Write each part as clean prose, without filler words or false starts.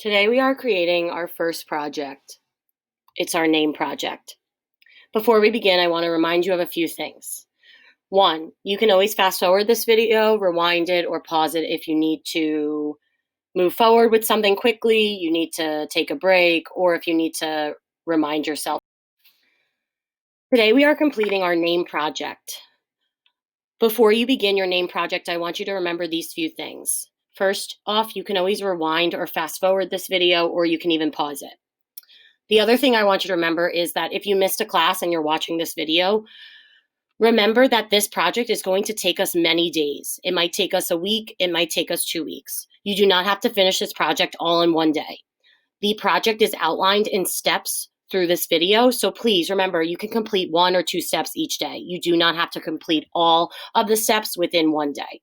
Today we are creating our first project. It's our name project. Before we begin, I want to remind you of a few things. One, you can always fast forward this video, rewind it, or pause it if you need to move forward with something quickly, you need to take a break, or if you need to remind yourself. Today we are completing our name project. Before you begin your name project, I want you to remember these few things. First off, you can always rewind or fast forward this video, or you can even pause it. The other thing I want you to remember is that if you missed a class and you're watching this video, remember that this project is going to take us many days. It might take us a week, it might take us 2 weeks. You do not have to finish this project all in one day. The project is outlined in steps through this video, so please remember you can complete 1 or 2 steps each day. You do not have to complete all of the steps within one day.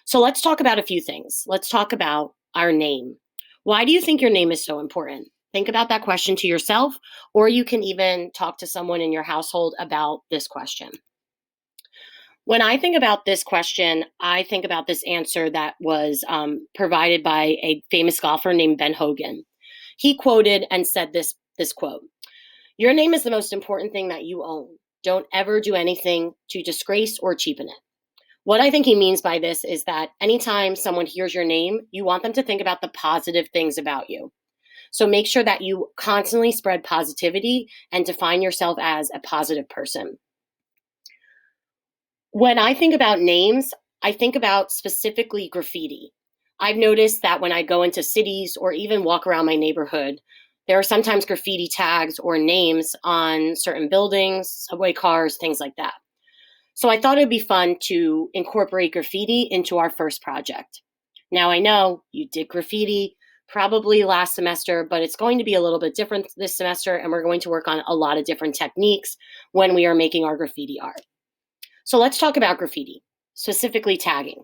So let's talk about a few things. Let's talk about our name. Why do you think your name is so important? Think about that question to yourself, or you can even talk to someone in your household about this question. When I think about this question, I think about this answer that was provided by a famous golfer named Ben Hogan. He quoted and said this quote, "Your name is the most important thing that you own. Don't ever do anything to disgrace or cheapen it." What I think he means by this is that anytime someone hears your name, you want them to think about the positive things about you. So make sure that you constantly spread positivity and define yourself as a positive person. When I think about names, I think about specifically graffiti. I've noticed that when I go into cities or even walk around my neighborhood, there are sometimes graffiti tags or names on certain buildings, subway cars, things like that. So I thought it'd be fun to incorporate graffiti into our first project. Now I know you did graffiti probably last semester, but it's going to be a little bit different this semester, and we're going to work on a lot of different techniques when we are making our graffiti art. So let's talk about graffiti, specifically tagging.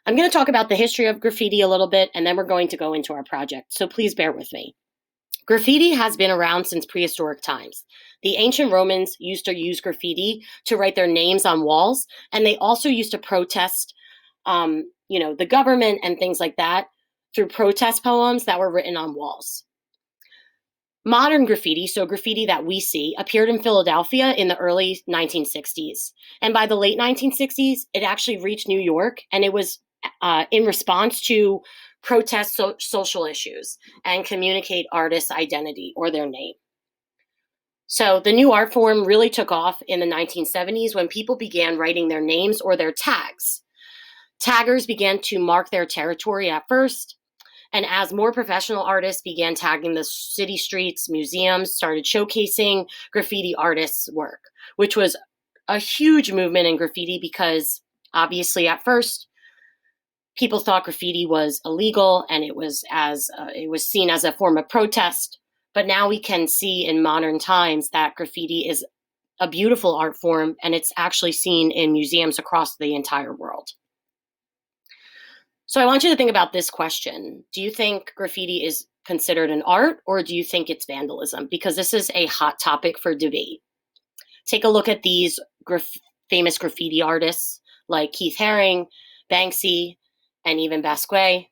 I'm going to talk about the history of graffiti a little bit, and then we're going to go into our project, so please bear with me. Graffiti has been around since prehistoric times. The ancient Romans used to use graffiti to write their names on walls, and they also used to protest, the government and things like that through protest poems that were written on walls. Modern graffiti, so graffiti that we see, appeared in Philadelphia in the early 1960s. And by the late 1960s, it actually reached New York, and it was in response to protest social issues and communicate artists' identity or their name. So the new art form really took off in the 1970s when people began writing their names or their tags. Taggers began to mark their territory at first, and as more professional artists began tagging the city streets, museums started showcasing graffiti artists' work, which was a huge movement in graffiti because obviously at first people thought graffiti was illegal and it was seen as a form of protest. But now we can see in modern times that graffiti is a beautiful art form, and it's actually seen in museums across the entire world. So I want you to think about this question. Do you think graffiti is considered an art, or do you think it's vandalism? Because this is a hot topic for debate. Take a look at these famous graffiti artists like Keith Haring, Banksy, and even Basquiat.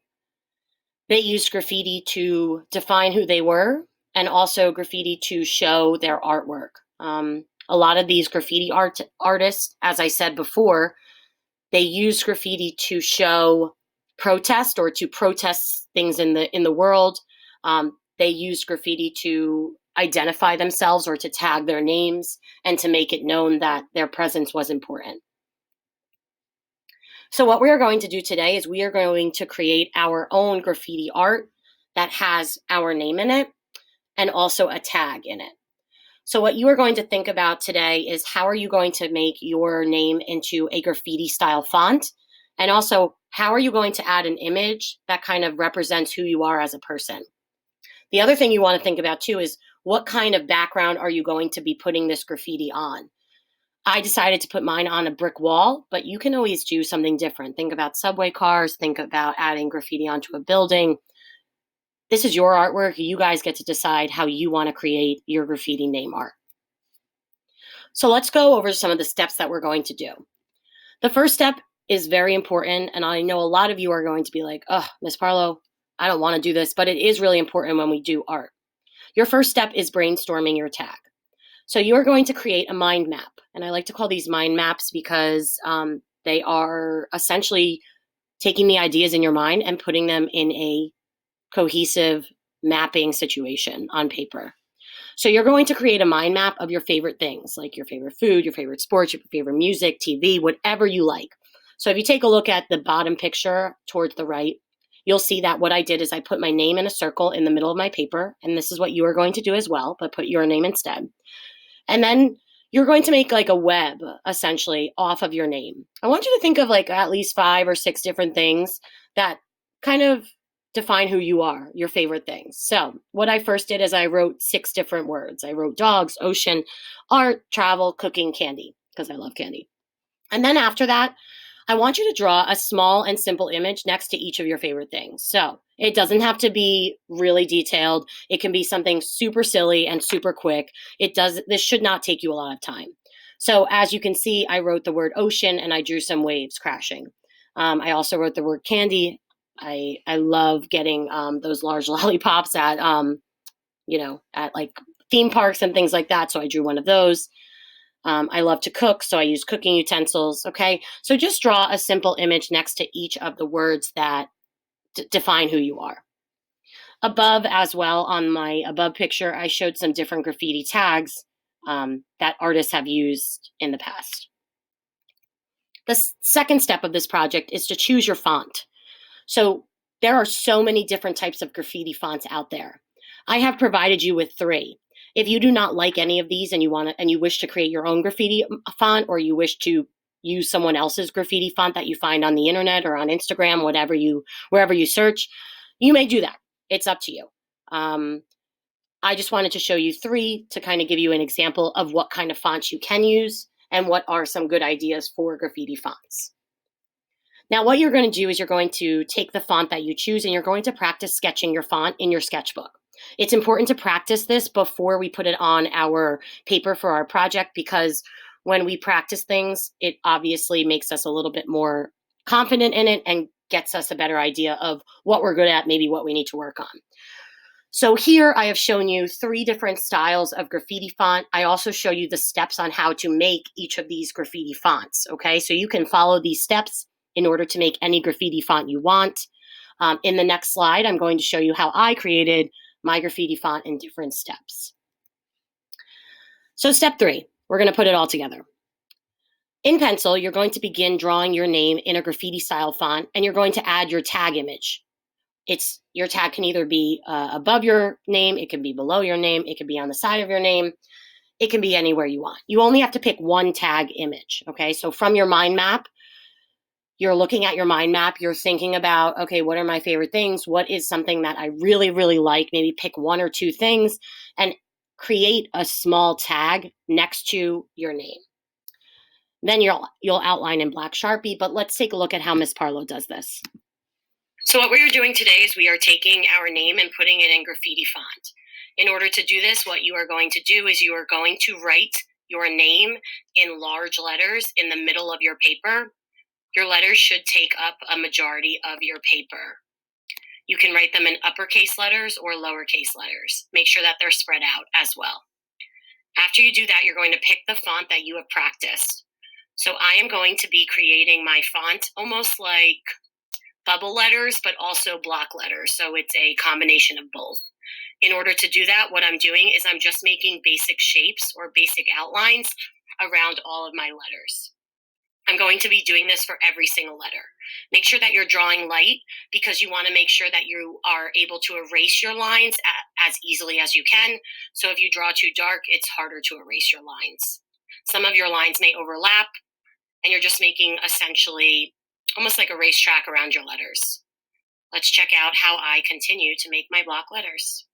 They used graffiti to define who they were, and also graffiti to show their artwork. A lot of these graffiti artists, as I said before, they use graffiti to show protest or to protest things in the world. They use graffiti to identify themselves or to tag their names and to make it known that their presence was important. So what we are going to do today is we are going to create our own graffiti art that has our name in it and also a tag in it. So what you are going to think about today is how are you going to make your name into a graffiti style font? And also, how are you going to add an image that kind of represents who you are as a person? The other thing you want to think about too is what kind of background are you going to be putting this graffiti on? I decided to put mine on a brick wall, but you can always do something different. Think about subway cars, think about adding graffiti onto a building. This is your artwork. You guys get to decide how you want to create your graffiti name art. So let's go over some of the steps that we're going to do. The first step is very important, and I know a lot of you are going to be like, "Oh, Ms. Parlow, I don't want to do this, but it is really important when we do art. Your first step is brainstorming your tag. So you're going to create a mind map. And I like to call these mind maps because they are essentially taking the ideas in your mind and putting them in a cohesive mapping situation on paper. So you're going to create a mind map of your favorite things, like your favorite food, your favorite sports, your favorite music, TV, whatever you like. So if you take a look at the bottom picture towards the right, you'll see that what I did is I put my name in a circle in the middle of my paper, and this is what you are going to do as well, but put your name instead. And then you're going to make like a web essentially off of your name. I want you to think of like at least 5 or 6 different things that kind of define who you are, your favorite things. So, what I first did is I wrote 6 different words. I wrote dogs, ocean, art, travel, cooking, candy, because I love candy. And then after that, I want you to draw a small and simple image next to each of your favorite things. So it doesn't have to be really detailed. It can be something super silly and super quick. This should not take you a lot of time. So as you can see, I wrote the word ocean and I drew some waves crashing. I also wrote the word candy. I love getting those large lollipops at at like theme parks and things like that. So I drew one of those. I love to cook, so I use cooking utensils. Okay, so just draw a simple image next to each of the words that define who you are. Above as well, on my above picture, I showed some different graffiti tags that artists have used in the past. The second step of this project is to choose your font. So there are so many different types of graffiti fonts out there. I have provided you with 3. If you do not like any of these and you wish to create your own graffiti font, or you wish to use someone else's graffiti font that you find on the internet or on Instagram, wherever you search, you may do that. It's up to you. I just wanted to show you 3 to kind of give you an example of what kind of fonts you can use and what are some good ideas for graffiti fonts. Now, what you're going to do is you're going to take the font that you choose and you're going to practice sketching your font in your sketchbook. It's important to practice this before we put it on our paper for our project, because when we practice things, it obviously makes us a little bit more confident in it and gets us a better idea of what we're good at, maybe what we need to work on. So here I have shown you 3 different styles of graffiti font. I also show you the steps on how to make each of these graffiti fonts, okay? So you can follow these steps in order to make any graffiti font you want. In the next slide, I'm going to show you how I created my graffiti font in different steps. So step 3, we're going to put it all together. In pencil, you're going to begin drawing your name in a graffiti style font, and you're going to add your tag image. Your tag can either be above your name, it can be below your name, it can be on the side of your name, it can be anywhere you want. You only have to pick one tag image, okay? So from your mind map, you're looking at your mind map, you're thinking about, okay, what are my favorite things? What is something that I really, really like? Maybe pick 1 or 2 things and create a small tag next to your name. Then you'll outline in black Sharpie, but let's take a look at how Miss Parlow does this. So what we are doing today is we are taking our name and putting it in graffiti font. In order to do this, what you are going to do is you are going to write your name in large letters in the middle of your paper. Your letters should take up a majority of your paper. You can write them in uppercase letters or lowercase letters. Make sure that they're spread out as well. After you do that, you're going to pick the font that you have practiced. So I am going to be creating my font almost like bubble letters, but also block letters. So it's a combination of both. In order to do that, what I'm doing is I'm just making basic shapes or basic outlines around all of my letters. I'm going to be doing this for every single letter. Make sure that you're drawing light, because you want to make sure that you are able to erase your lines as easily as you can. So if you draw too dark, it's harder to erase your lines. Some of your lines may overlap, and you're just making essentially almost like a racetrack around your letters. Let's check out how I continue to make my block letters.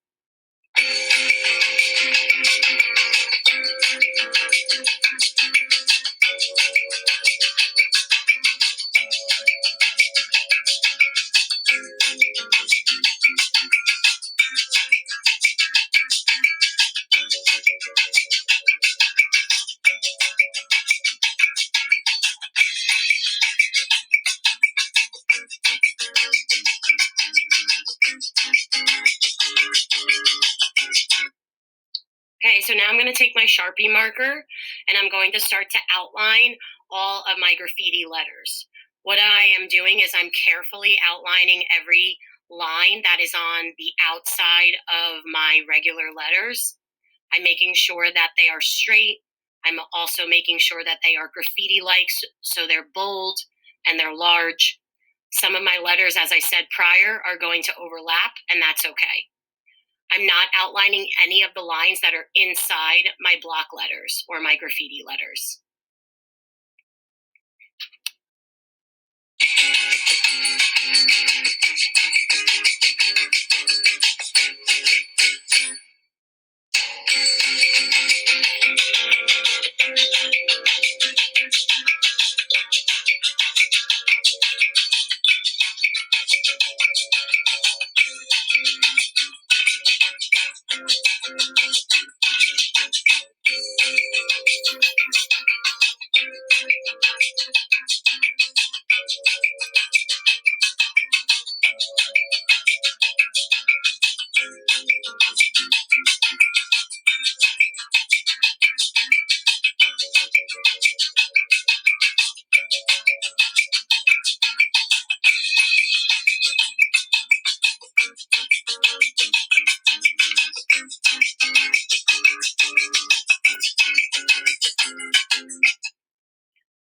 Okay, so now I'm going to take my Sharpie marker and I'm going to start to outline all of my graffiti letters. What I am doing is I'm carefully outlining every line that is on the outside of my regular letters. I'm making sure that they are straight. I'm also making sure that they are graffiti-like, so they're bold and they're large. Some of my letters, as I said prior, are going to overlap, and that's okay. I'm not outlining any of the lines that are inside my block letters or my graffiti letters.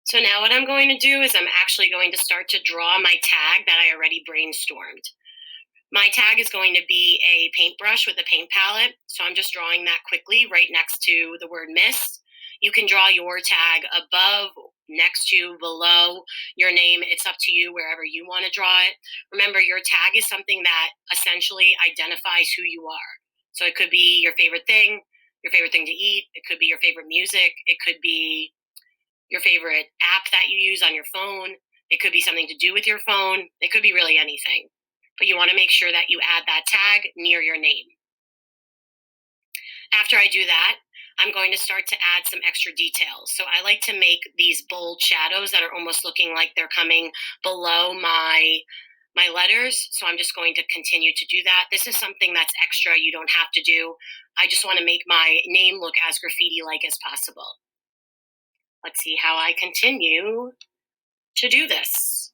So now what I'm going to do is I'm actually going to start to draw my tag that I already brainstormed. My tag is going to be a paintbrush with a paint palette, so I'm just drawing that quickly right next to the word mist. You can draw your tag above, next to, below your name. It's up to you wherever you want to draw it. Remember, your tag is something that essentially identifies who you are. So it could be your favorite thing to eat. It could be your favorite music. It could be your favorite app that you use on your phone. It could be something to do with your phone. It could be really anything. But you want to make sure that you add that tag near your name. After I do that, I'm going to start to add some extra details. So I like to make these bold shadows that are almost looking like they're coming below my letters. So I'm just going to continue to do that. This is something that's extra. You don't have to do. I just want to make my name look as graffiti-like as possible. Let's see how I continue to do this.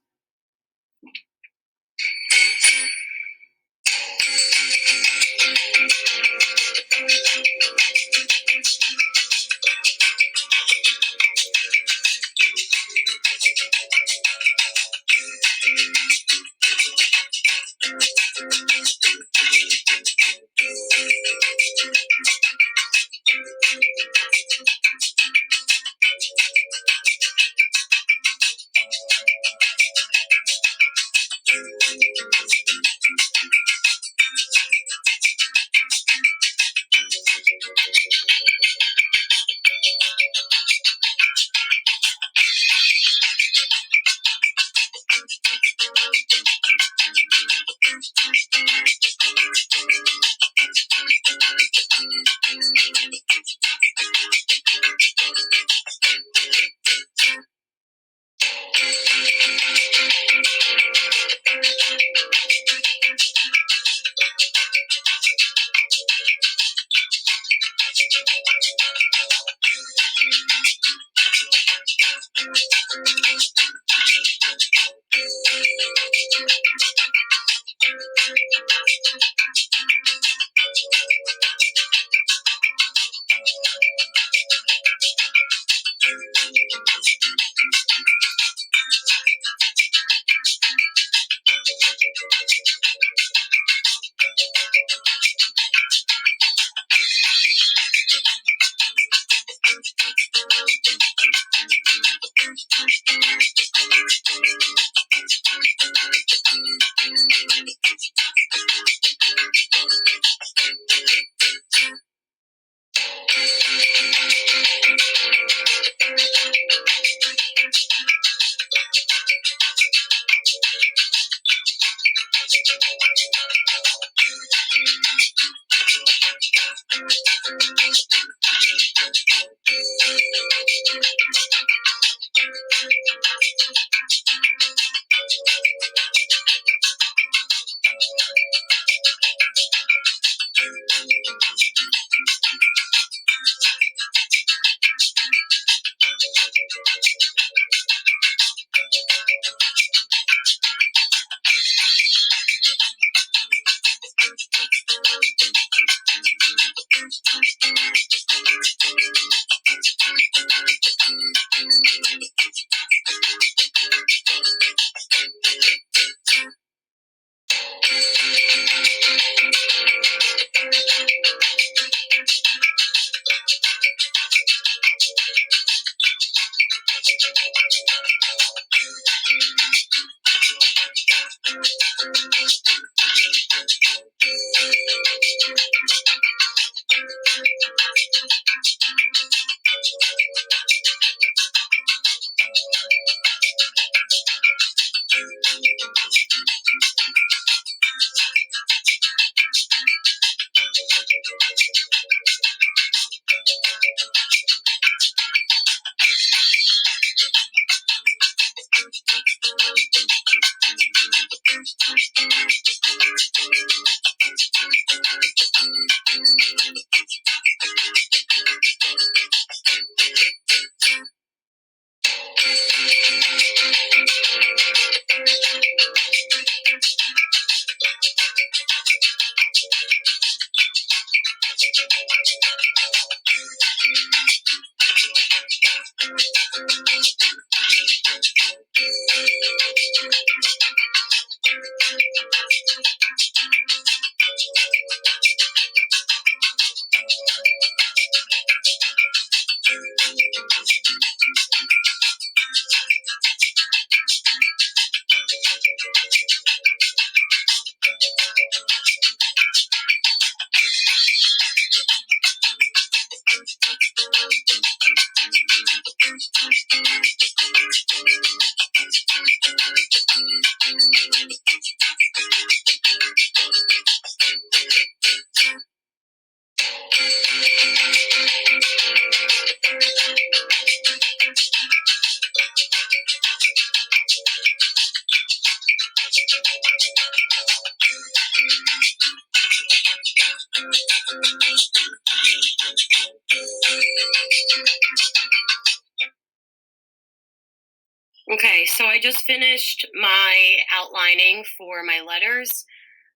Okay, so I just finished my outlining for my letters.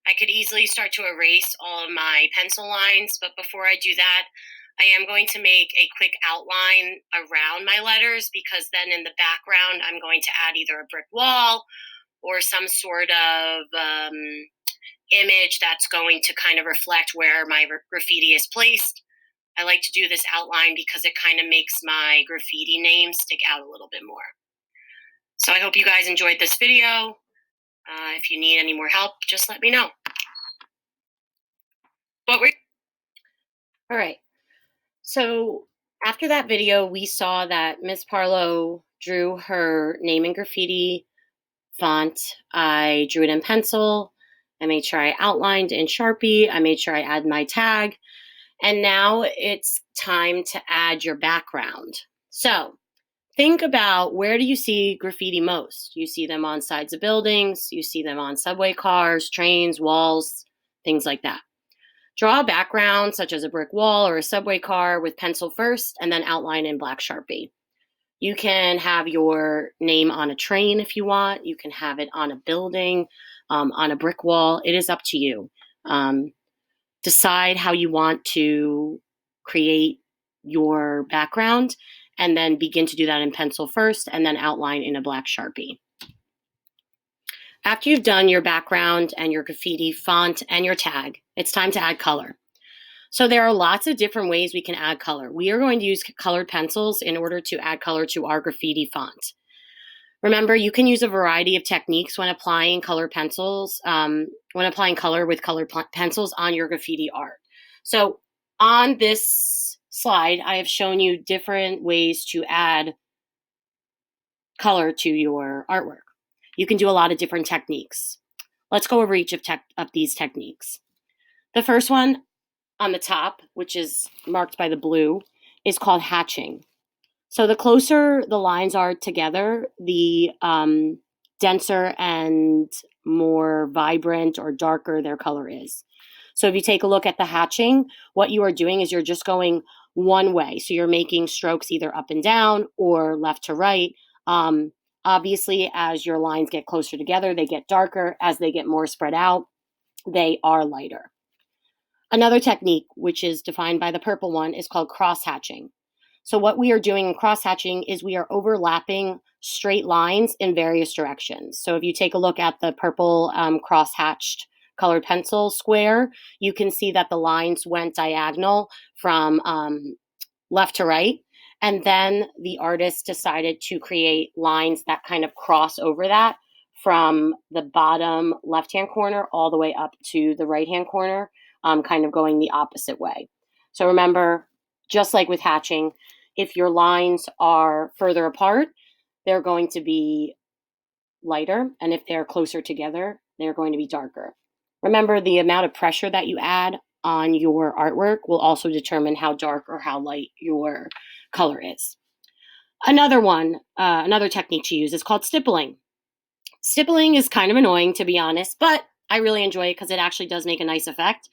I could easily start to erase all of my pencil lines, but before I do that, I am going to make a quick outline around my letters because then in the background, I'm going to add either a brick wall or some sort of image that's going to kind of reflect where my graffiti is placed. I like to do this outline because it kind of makes my graffiti name stick out a little bit more. So I hope you guys enjoyed this video. If you need any more help, just let me know. All right. So after that video, we saw that Miss Parlow drew her name in graffiti font. I drew it in pencil. I made sure I outlined in Sharpie. I made sure I add my tag. And now it's time to add your background. So think about, where do you see graffiti most? You see them on sides of buildings. You see them on subway cars, trains, walls, things like that. Draw a background such as a brick wall or a subway car with pencil first and then outline in black Sharpie. You can have your name on a train if you want. You can have it on a building, on a brick wall. It is up to you. Decide how you want to create your background and then begin to do that in pencil first and then outline in a black Sharpie. After you've done your background and your graffiti font and your tag, it's time to add color. So there are lots of different ways we can add color. We are going to use colored pencils in order to add color to our graffiti font. Remember, you can use a variety of techniques when applying colored pencils, when applying color with colored pencils on your graffiti art. So on this slide, I have shown you different ways to add color to your artwork. You can do a lot of different techniques. Let's go over each of these techniques. The first one on the top, which is marked by the blue, is called hatching. So the closer the lines are together, the denser and more vibrant or darker their color is. So if you take a look at the hatching, what you are doing is you're just going one way. So you're making strokes either up and down or left to right. Obviously, as your lines get closer together, they get darker. As they get more spread out, they are lighter. Another technique, which is defined by the purple one, is called cross-hatching. So what we are doing in cross-hatching is we are overlapping straight lines in various directions. So if you take a look at the purple cross-hatched colored pencil square, you can see that the lines went diagonal from left to right. And then the artist decided to create lines that kind of cross over that from the bottom left-hand corner all the way up to the right-hand corner, kind of going the opposite way. So remember, just like with hatching, if your lines are further apart, they're going to be lighter. And if they're closer together, they're going to be darker. Remember, the amount of pressure that you add on your artwork will also determine how dark or how light your color is. Another technique to use is called stippling. Stippling is kind of annoying, to be honest, but I really enjoy it because it actually does make a nice effect.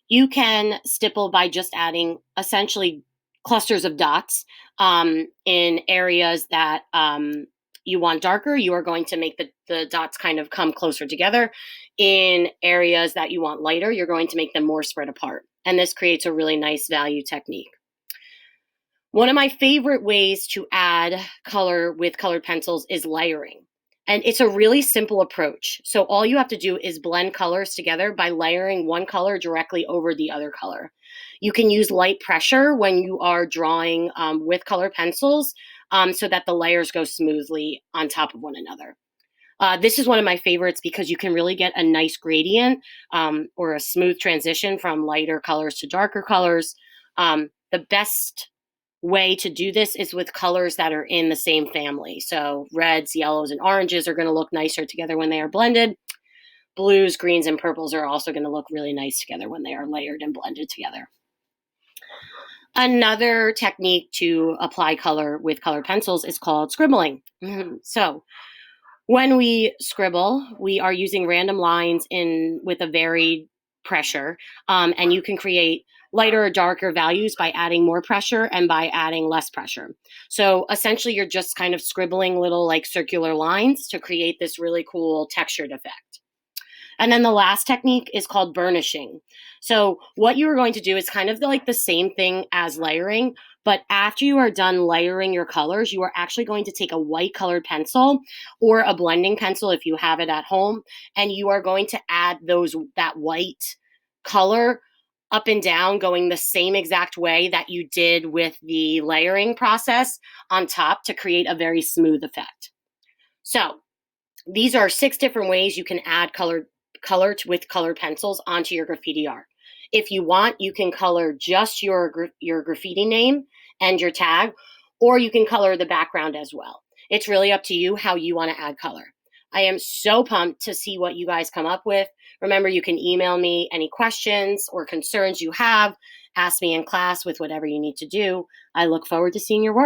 You can stipple by just adding essentially clusters of dots in areas that you want darker. You are going to make the dots kind of come closer together. In areas that you want lighter, you're going to make them more spread apart. And this creates a really nice value technique. One of my favorite ways to add color with colored pencils is layering. And it's a really simple approach. So all you have to do is blend colors together by layering one color directly over the other color. You can use light pressure when you are drawing with colored pencils so that the layers go smoothly on top of one another. This is one of my favorites because you can really get a nice gradient or a smooth transition from lighter colors to darker colors. The best way to do this is with colors that are in the same family. So reds, yellows, and oranges are going to look nicer together when they are blended. Blues, greens, and purples are also going to look really nice together when they are layered and blended together. Another technique to apply color with colored pencils is called scribbling. So when we scribble, we are using random lines with a varied pressure, and you can create lighter or darker values by adding more pressure and by adding less pressure. So essentially, you're just kind of scribbling little like circular lines to create this really cool textured effect. And then the last technique is called burnishing. So what you are going to do is kind of like the same thing as layering, but after you are done layering your colors, you are actually going to take a white colored pencil or a blending pencil if you have it at home, and you are going to add that white color up and down, going the same exact way that you did with the layering process on top to create a very smooth effect. So these are 6 different ways you can add color with colored pencils onto your graffiti art. If you want, you can color just your graffiti name and your tag, or you can color the background as well. It's really up to you how you want to add color. I am so pumped to see what you guys come up with. Remember, you can email me any questions or concerns you have. Ask me in class with whatever you need to do. I look forward to seeing your work.